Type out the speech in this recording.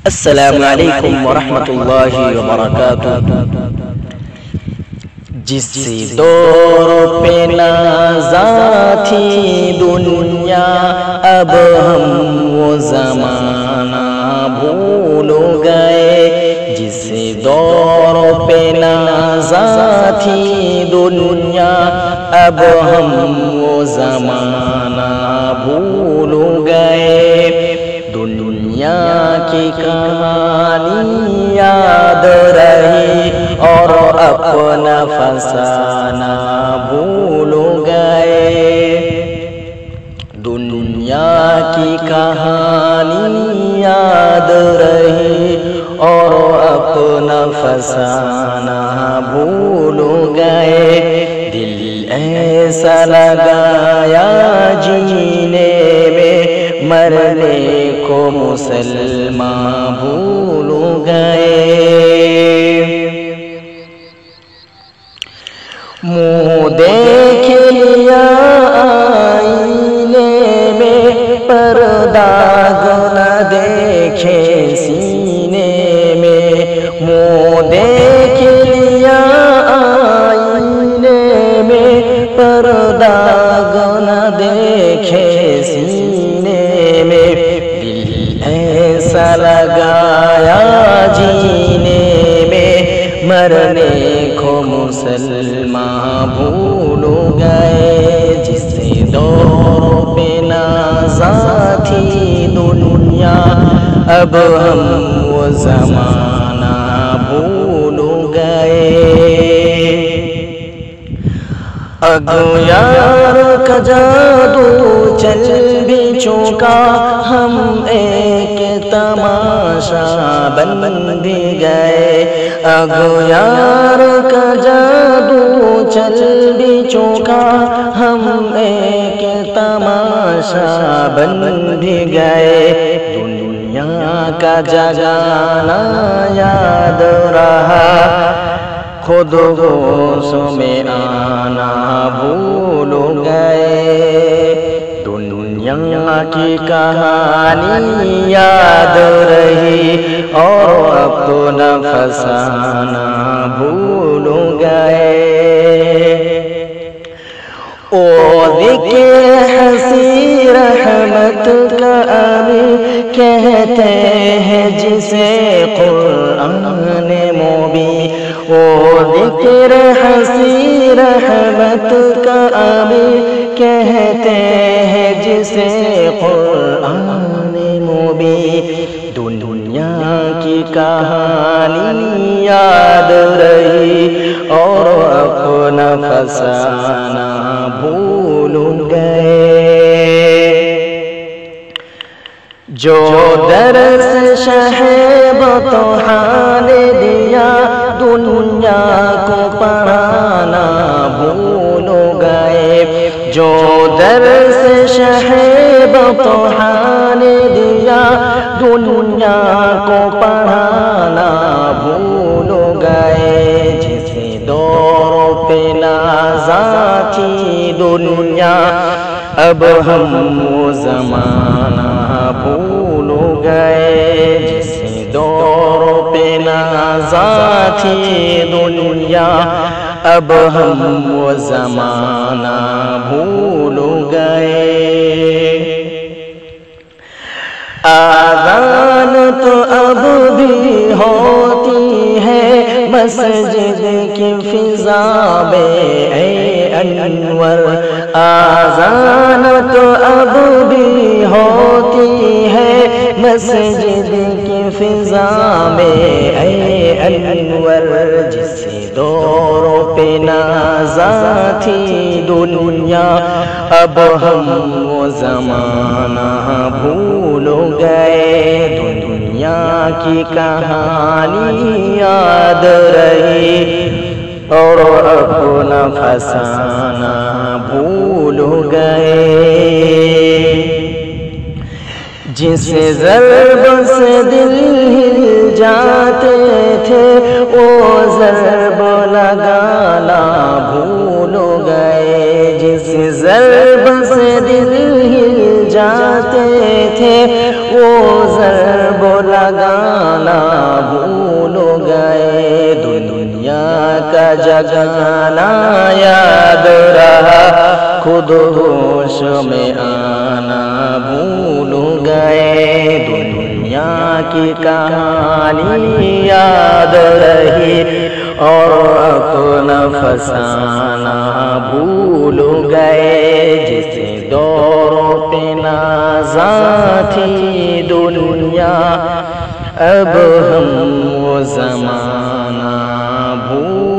السلام علیکم ورحمۃ اللہ وبرکاتہ۔ جس دور پہ نازا تھی دنیا، اب ہم وہ زمانہ بھول گئے۔ جس دور پہ نازا تھی دنیا، اب ہم وہ زمانہ بھول گئے۔ دنیا کی کہانی یاد رہی اور اپنا فسانہ بھول گئے۔ دنیا کی کہانی یاد رہی اور اپنا فسانہ بھول گئے۔ دل ایسا لگایا جینے میں، مرنے کو مسلمان بھول گئے۔ منہ دیکھ لیا آئینے میں، پر داغ نہ دیکھے سینے میں۔ منہ دیکھ لیا آئینے میں، پر داغ نہ دیکھے سینے میں۔ دل ایسا لگایا جینے میں، مرنے کو مسلمان بھول گئے۔ جس دور پہ نازا تھی دنیا، اب ہم وہ زمانہ بھول گئے۔ اغیار کا جادو چل بھی چکا، ہم ایک تماشا بن بھی گئے۔ اغیار کا جادو چل بھی چکا، ہم ایک تماشا بن بھی گئے۔ دنیا کا جگانا یاد رہا، خود ہوش میں آنا بھول گئے۔ دنیا کی کہانی یاد رہی اور اپنا فسانہ بھول گئے۔ او ذکر ہنسی رحمت کا ابھی کہتے ہیں جسے قرآن مبین۔ او ذکر ہنسی رحمت کا ابھی کہتے ہیں جسے قرآن مبین۔ دنیا کی کہانی یاد رہی اور اپنا فسانہ بھول گئے۔ جو درس شہب طحا نے دیا، دنیا کو پڑھانا بھول گئے۔ جو درس شہب طحا نے دیا، دنیا کو پڑھانا بھول گئے۔ جس دور پہ نازا تھی دنیا، اب ہم وہ زمانہ بھول گئے۔ جس دور پہ نازا تھی دنیا، اب ہم وہ زمانہ بھول گئے۔ آذان تو اب بھی ہوتی ہے مسجد کی فضا میں اے انور۔ آذان تو اب بھی ہوتی ہے مسجد کی فضا میں اے انور۔ جس دور پہ نازا تھی دنیا، اب ہم وہ زمانہ بھول گئے۔ دنیا کی کہانی یاد رہی اور اپنا فسانہ بھول گئے۔ جس ضرب سے دل ہل جاتے تھے، وہ ضرب لگانا بھول گئے۔ جس ضرب سے دل ہل جاتے تھے وہ ضرب لگانا بھول گئے دنیا کا جگانا یاد رہا خود ہوش میں آنا بھول گئے دنیا کی کہانی یاد رہی اور اپنا فسانہ بھول گئے جس دور پہ نازاں تھی دنیا اب ہم وہ زمانہ بھول